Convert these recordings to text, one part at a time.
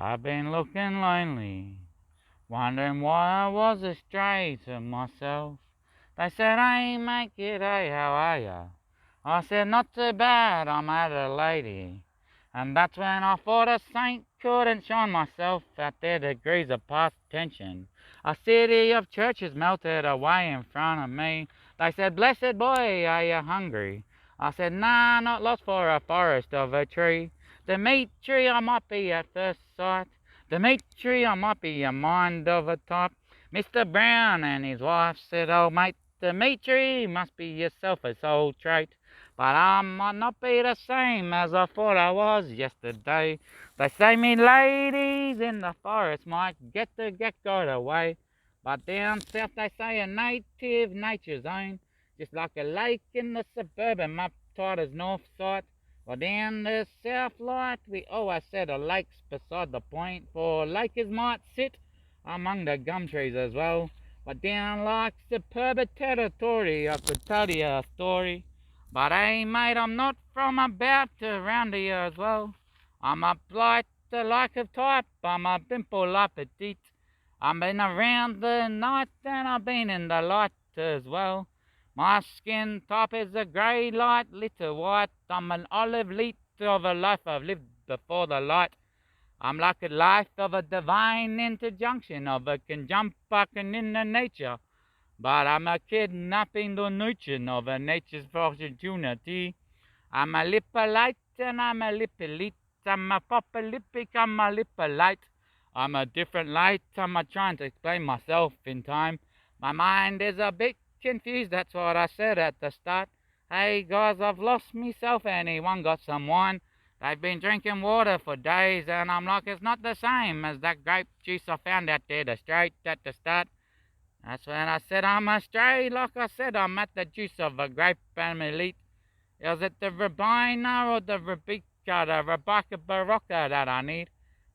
I've been looking lonely, wondering why I was astray to myself. They said, "Hey, mate, g'day, how are ya?" I said, "Not too bad, I'm at a lady." And that's when I thought a saint couldn't shine myself at their degrees of past tension. A city of churches melted away in front of me. They said, "Blessed boy, are you hungry?" I said, "Nah, not lost for a forest of a tree. Dimitri, I might be at first sight. Dimitri, I might be a mind of a type." Mr. Brown and his wife said, "Oh, mate, Dimitri must be yourself a soul trait. But I might not be the same as I thought I was yesterday. They say me ladies in the forest might get the get-got away. But down south they say a native nature's own, just like a lake in the suburban map tide is north side. Well, down the south light we always said a lake's beside the point, for lakers might sit among the gum trees as well. But down like superb territory I could tell you a story. But hey mate, I'm not from about around here as well. I'm a blight, the like of type, I'm a pimple like petite. I've been around the night and I've been in the light as well. My skin type is a grey light, little white. I'm an olive leaf of a life I've lived before the light. I'm like a life of a divine interjunction of a conjunction in the nature. But I'm a kidnapping the nurturing of a nature's opportunity. I'm a lipolite and I'm a lipolite. I'm a popolypic, I'm a lipolite. I'm a different light, I'm a trying to explain myself in time. My mind is a bit confused, that's what I said at the start. Hey guys, I've lost myself, anyone got some wine? They've been drinking water for days and I'm like, it's not the same as that grape juice I found out there, the straight at the start. That's when I said I'm astray, like I said, I'm at the juice of a grape and elite. Is it the Rabina or the Rebecca, the Rebecca Barocca that I need?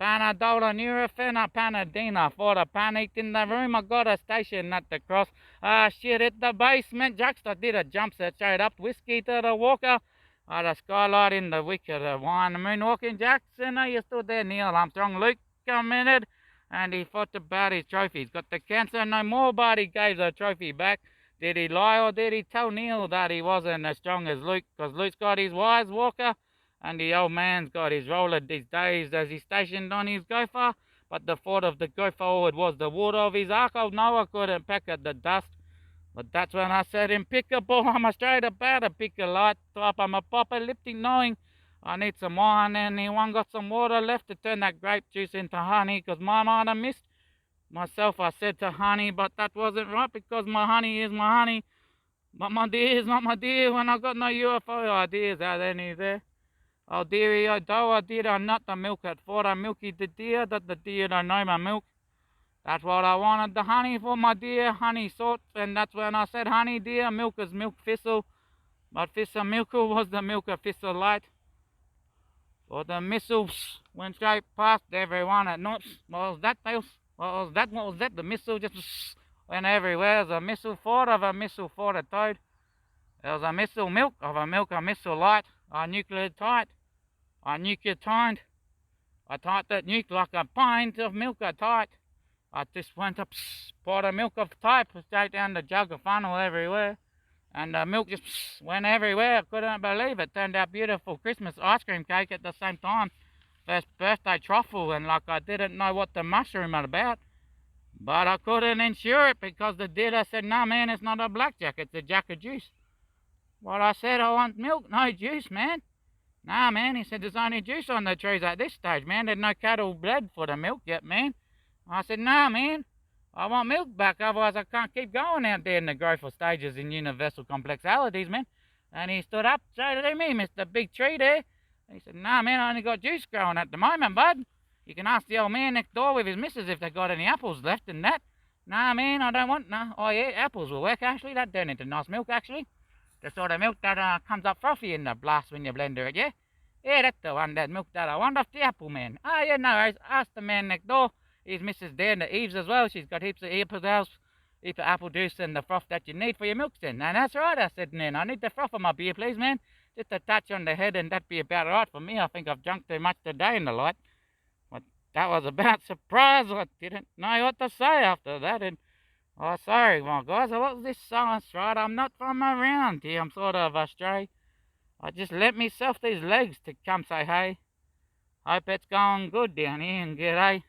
Panadol and Nurofen or Panadina for the panic in the room. I got a station at the cross. Ah, shit, hit the basement. Juxta did a jump set straight up. Whiskey to the walker. The skylight in the wicker, the wine, the moonwalking Jackson. Are you still there, Neil Armstrong? Luke committed. And he fought about his trophies. Got the cancer no more, but he gave the trophy back. Did he lie or did he tell Neil that he wasn't as strong as Luke? Because Luke's got his wise walker and the old man's got his roller these days as he's stationed on his gopher. But the thought of the go forward was the water of his ark. Old Noah couldn't peck at the dust. But that's when I said impeccable. I'm a straight about a pick a light type. I'm a apocalyptic knowing I need some wine. Anyone got some water left to turn that grape juice into honey? Because my mind I missed myself, I said to honey, but that wasn't right because my honey is my honey. But my dear is not my dear when I got no UFO ideas out any there. Oh dearie, oh doe, oh dear, I not the milk at thought I milky the deer, that the deer don't know my milk. That's what I wanted, the honey for my dear honey sort, and that's when I said honey dear, milk is milk thistle, but thistle milker was the milk of thistle light. For the missiles went straight past everyone at night. What was that, Dale? What was that? What was that? The missile just went everywhere. There's a missile fort of a missile fort a toad. There was a missile milk of a milk, a missile light, a nuclear tight, a nuclear timed. I tight that nuke like a pint of milk a tight. I just went up, poured a milk of type straight down the jug of funnel everywhere. And the milk just went everywhere. I couldn't believe it. Turned out beautiful Christmas ice cream cake at the same time. First birthday truffle, and like I didn't know what the mushroom was about. But I couldn't insure it because the dealer said, "No man, it's not a blackjack, it's a jack of juice." Well, I said, "I want milk, no juice, man." "Nah man," he said, "there's only juice on the trees at this stage, man. There's no cattle bled for the milk yet, man." I said, "Nah man, I want milk back, otherwise I can't keep going out there in the growth stages in universal complexalities, man." And he stood up straight at me, Mr. Big Tree there. He said, "Nah, man, I only got juice growing at the moment, bud. You can ask the old man next door with his missus if they got any apples left and that." "Nah, man, I don't want no." "Oh, yeah, apples will work, actually. That turn into nice milk, actually. The sort of milk that comes up frothy in the blast when you blender it, yeah? Yeah, that's the one, that milk that I want off the apple man. Oh, yeah, no worries. Ask the man next door. His missus there in the eaves as well. She's got heaps of apples, heaps of apple juice and the froth that you need for your milks then." "And that's right," I said, "man. I need the froth of my beer, please, man. Just a touch on the head and that'd be about right for me. I think I've drunk too much today in the light." But that was about surprise. I didn't know what to say after that. And oh, sorry, my guys. What was this silence, right? I'm not from around here. I'm sort of a stray. I just let myself these legs to come say hey. Hope it's going good down here and g'day.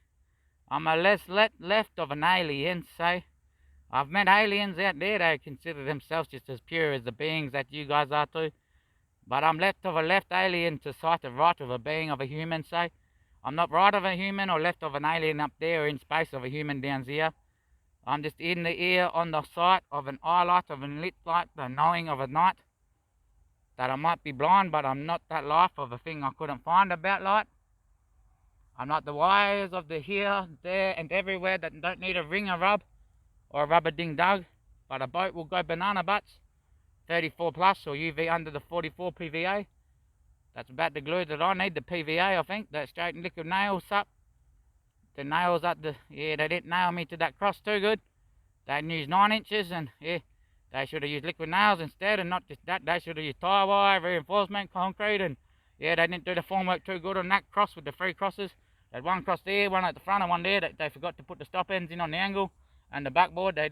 I'm a left of an alien, say. I've met aliens out there that consider themselves just as pure as the beings that you guys are too. But I'm left of a left alien to sight of right of a being of a human, say. I'm not right of a human or left of an alien up there or in space of a human down here. I'm just in the ear on the sight of an eye light of an lit light, the knowing of a night. That I might be blind, but I'm not that life of a thing I couldn't find about light. I'm not the wires of the here, there, and everywhere that don't need a ring a rub or a rubber ding dug, but a boat will go banana butts, 34 plus or UV under the 44 PVA. That's about the glue that I need, the PVA, I think. That straight and liquid nails up. The nails up the, yeah, they didn't nail me to that cross too good. They used 9 inches and, yeah, they should have used liquid nails instead and not just that. They should have used tie wire, reinforcement, concrete, and, yeah, they didn't do the formwork too good on that cross with the 3 crosses. They had 1 cross there, 1 at the front and 1 there. They forgot to put the stop ends in on the angle. And the backboard, they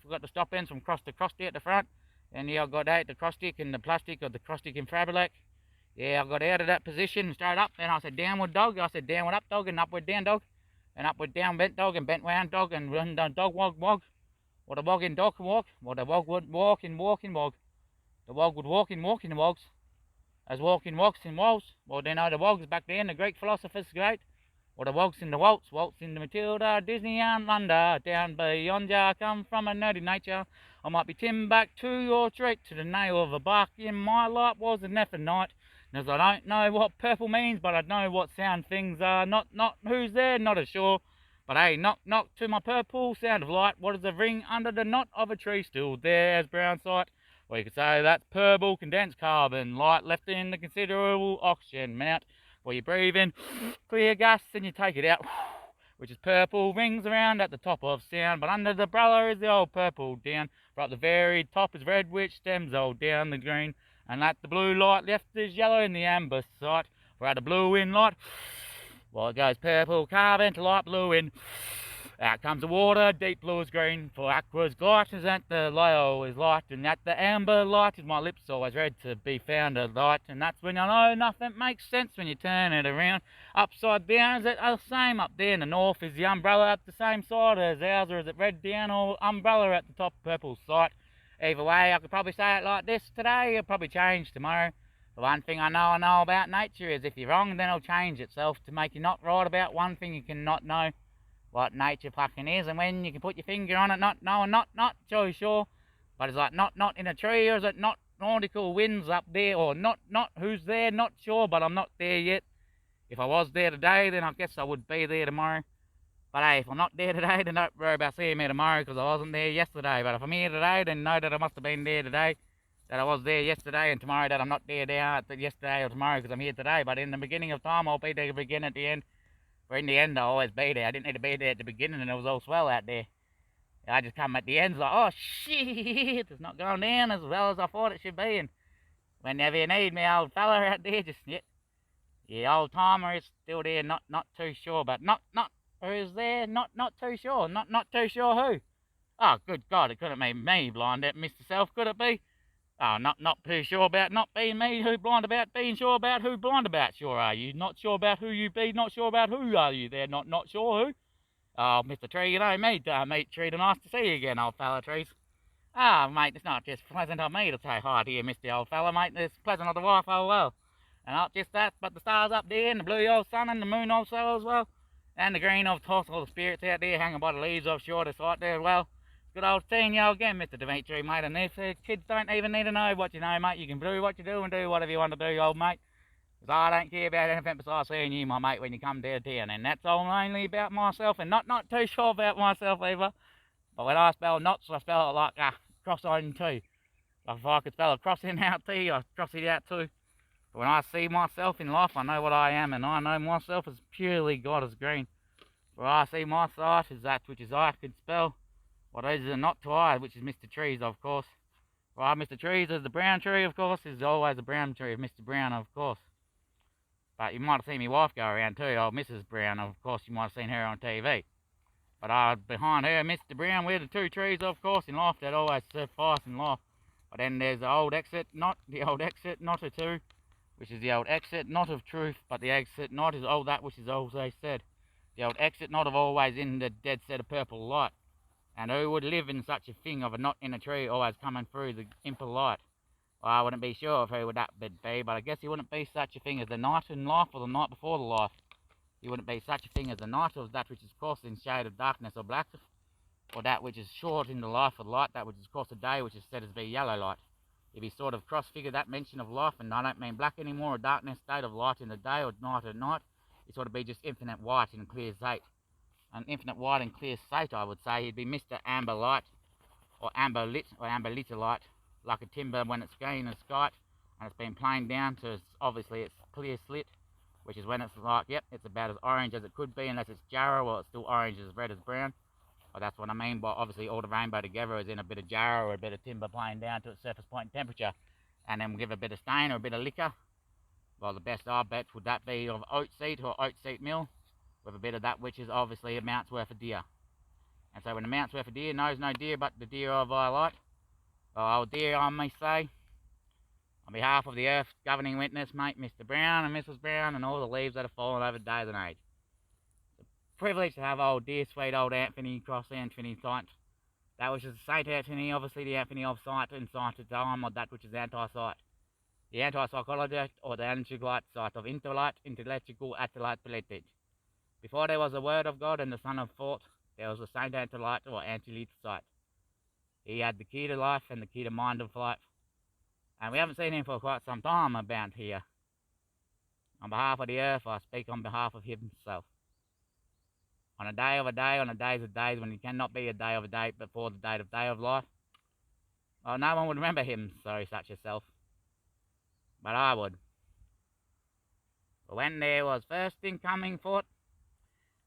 forgot the stop ends from cross to cross there at the front. And yeah, I got out the cross stick and the plastic of the cross stick in Fabrilac. Yeah, I got out of that position straight up, and I said downward dog. I said downward up dog and upward down dog, and upward down bent dog and bent round dog and run dog wog. Or the wog in dog can walk, or the wog would walk in wog. The wog would walk in wogs, as walking walks in walls. Well, then the wogs back then, the Greek philosophers great. Or the wogs in the waltz in the Matilda, Disney and London. Down beyond ya, I come from a nerdy nature. I might be Timbuktu or straight to the nail of a bark. In my life was an effing night. As I don't know what purple means, but I know what sound things are. Not who's there, not as sure. But hey, knock to my purple sound of light. What is the ring under the knot of a tree still there as brown sight? Well, you could say that's purple condensed carbon, light left in the considerable oxygen mount. Well, you breathe in clear gas and you take it out, which is purple, rings around at the top of sound, but under the umbrella is the old purple down. Right at the very top is red, which stems all down the green, and at the blue light left is yellow in the amber sight. For at the blue in light, well, it goes purple carbon to light blue in. Out comes the water, deep blue is green, for aqua's light is at the low is light, and at the amber light is my lips always red to be found a light, and that's when I know nothing makes sense when you turn it around. Upside down is it the same up there in the north, is the umbrella at the same side as ours, or is it red down or umbrella at the top purple side? Either way, I could probably say it like this today, it'll probably change tomorrow. The one thing I know about nature is if you're wrong, then it'll change itself to make you not right about one thing you cannot know what nature fucking is, and when you can put your finger on it, not too sure, but it's like not in a tree, or is it not nautical winds up there, or not who's there, not sure, but I'm not there yet. If I was there today, then I guess I would be there tomorrow. But hey, if I'm not there today, then don't worry about seeing me tomorrow, because I wasn't there yesterday. But if I'm here today, then know that I must have been there today, that I was there yesterday, and tomorrow that I'm not there yesterday or tomorrow, because I'm here today. But in the beginning of time, I'll be there at the beginning, at the end. But in the end, I'll always be there. I didn't need to be there at the beginning, and it was all swell out there. I just come at the end, like, oh shit, it's not going down as well as I thought it should be. And whenever you need me, old fella out there, just, yeah, old timer is still there, not too sure, but not who's there, not too sure, not too sure who. Oh, good God, it couldn't be me, blind at Mr. Self, could it be? Oh, not too sure about not being me, who blind about being sure about who blind about, sure are you? Not sure about who you be, not sure about who are you there, not sure who? Oh, Mr. Tree, you know me, mate Tree, nice to see you again, old fella Trees. Ah, mate, it's not just pleasant of me to say hi to you, Mr. Old fella, mate, it's pleasant of the wife, oh well. And not just that, but the stars up there, and the blue old sun, and the moon also as well. And the green of toss, all the spirits out there hanging by the leaves offshore to sight there as well. Good old seeing you again, Mr. Dimitri, mate, and if kids don't even need to know what you know, mate, you can do what you do and do whatever you want to do, old mate. Because I don't care about anything besides seeing you, my mate, when you come down town, and that's all mainly about myself, and not too sure about myself either. But when I spell knots, I spell it like a cross-on T. Like if I could spell a crossing out T, I cross it out too. But when I see myself in life, I know what I am, and I know myself as purely God is green. For I see my sight as that which is I could spell. What is it not to I, which is Mr. Trees, of course. For Mr. Trees is the brown tree, of course, is always the brown tree of Mr. Brown, of course. But you might have seen my wife go around too, old Mrs. Brown. Of course, you might have seen her on TV. But behind her, Mr. Brown, we're the two trees, of course, in life that always suffice in life. But then there's the old exit knot, not a two, which is the old exit knot of truth, but the exit knot is all that which is always said. The old exit knot of always in the dead set of purple light. And who would live in such a thing of a knot in a tree always coming through the imp of light? Well, I wouldn't be sure of who would that be, but I guess he wouldn't be such a thing as the night in life or the night before the life. He wouldn't be such a thing as the night, or that which is coarse in shade of darkness or black, or that which is short in the life of light, that which is coarse of day, which is said as be yellow light. If he sort of cross-figure that mention of life, and I don't mean black anymore, or darkness, state of light in the day, or night at night, it sort of be just infinite white and clear zate. An infinite white and clear state, I would say. He'd be Mr. Amber Light, or Amber Lit, or Amber Litter Light, like a timber when it's green and skite, and it's been planed down to, obviously, it's clear slit, which is when it's like, yep, it's about as orange as it could be, unless it's jarrow, or it's still orange as red as brown. Well, that's what I mean by obviously all the rainbow together is in a bit of jarrow or a bit of timber planed down to its surface point temperature, and then we'll give a bit of stain or a bit of liquor. Well, the best I bet would that be of oat seed or oat seed mill, with a bit of that which is obviously a mount's worth of deer. And so when a mount's worth of deer knows no deer but the deer of I like, well, old deer, I may say, on behalf of the Earth's governing witness, mate, Mr. Brown and Mrs. Brown, and all the leaves that have fallen over days and age. It's a privilege to have old dear, sweet old Anthony, cross Anthony sight. That which is Saint Anthony, obviously the Anthony of sight and sight of time, or that which is anti-sight. The anti-psychologist, or the anti-light sight of intellectual atellite. Before there was the word of God and the son of thought, there was the Saint Anti-light or anti-light sight. He had the key to life and the key to mind of life. And we haven't seen him for quite some time about here. On behalf of the earth, I speak on behalf of himself. On a day of a day, on a days of days, when he cannot be a day of a day before the date of day of life, well, no one would remember him, sorry, such as self. But I would. For when there was first incoming thought,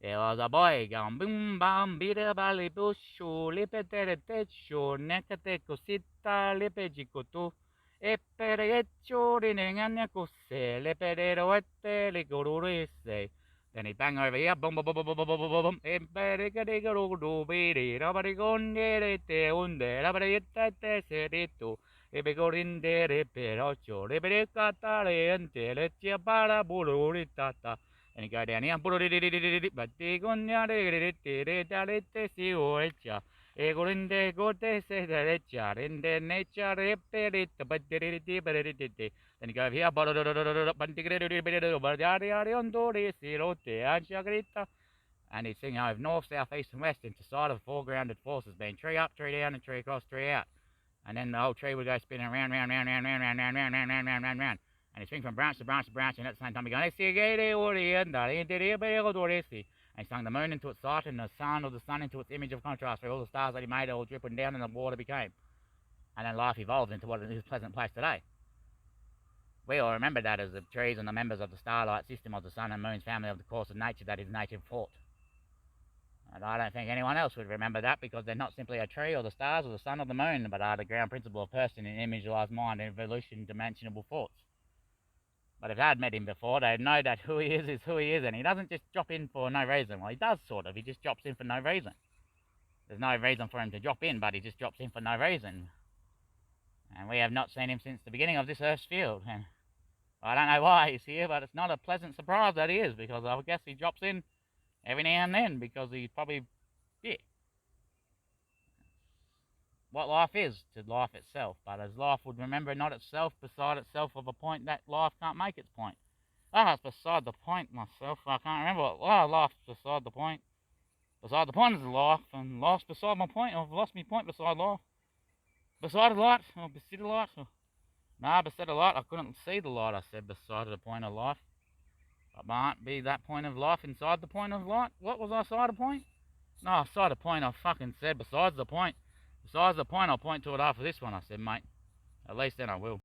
there was a boy going boom bam bida bali bushu lipetere techo nekate cosita lepejikotu epere echo rinenganya cose lepedero ete ligorurese. Then he bang over here, boom boom boom boom boom boom boom boom, epere cadigoro bidi rabari gondere te unde rabari ete serito ebegorindere perocho rebere catare ente letia para bururitata. And you go down here, but they go down there, see what Egorinde gote se derecha, in the nature reperit, but then you go here, and he's singing over north, south, east, and west into side of foregrounded forces, being tree up, tree down, and tree across, tree out. And then the whole tree would go spinning round, round, round, round, round, round, round, round, round, round, round, round, round. And he swing from branch to branch to branch, and at the same time he going, and he sung the moon into its sight and the sun or the sun into its image of contrast, where all the stars that he made all dripping down and the water became. And then life evolved into what is a pleasant place today. We all remember that as the trees and the members of the starlight system of the sun and moon's family of the course of nature that is nature fought. And I don't think anyone else would remember that, because they're not simply a tree or the stars or the sun or the moon, but are the ground principle of person in image-alized mind and evolution dimensionable thoughts. But if they had met him before, they'd know that who he is who he is, and he doesn't just drop in for no reason. Well, he does sort of. He just drops in for no reason. There's no reason for him to drop in, but he just drops in for no reason. And we have not seen him since the beginning of this Earth's field. And I don't know why he's here, but it's not a pleasant surprise that he is, because I guess he drops in every now and then, because he's probably, yeah, what life is to life itself. But as life would remember not itself, beside itself of a point that life can't make its point. It's beside the point myself. I can't remember what life's beside the point. Beside the point is life, and life's beside my point. I've lost my point beside life. Beside the light, or beside the light. Nah, beside the light, I couldn't see the light. I said beside the point of life. It might be that point of life inside the point of light. What was I, side of point? No, side of point, I fucking said besides the point. Besides the point, I'll point to it after this one, I said, mate. At least then I will.